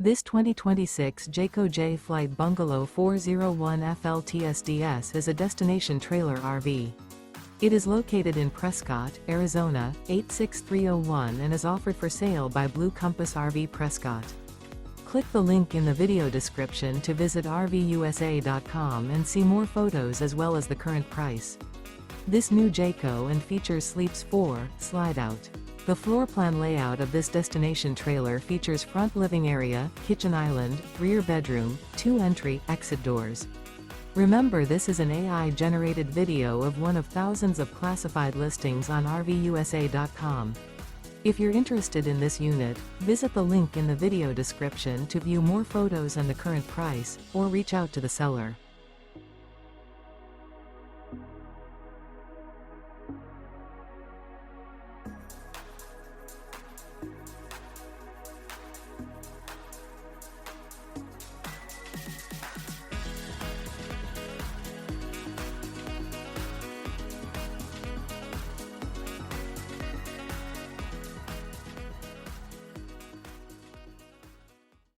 This 2026 Jayco Jay Flight Bungalow 401 FLTSDS is a destination trailer RV. It is located in Prescott, Arizona, 86301 and is offered for sale by Blue Compass RV Prescott. Click the link in the video description to visit RVUSA.com and see more photos as well as the current price. This new Jayco and features Sleeps 4, Slideout. The floor plan layout of this destination trailer features front living area, kitchen island, rear bedroom, 2 entry/exit doors. Remember, this is an AI-generated video of one of thousands of classified listings on RVUSA.com. If you're interested in this unit, visit the link in the video description to view more photos and the current price, or reach out to the seller.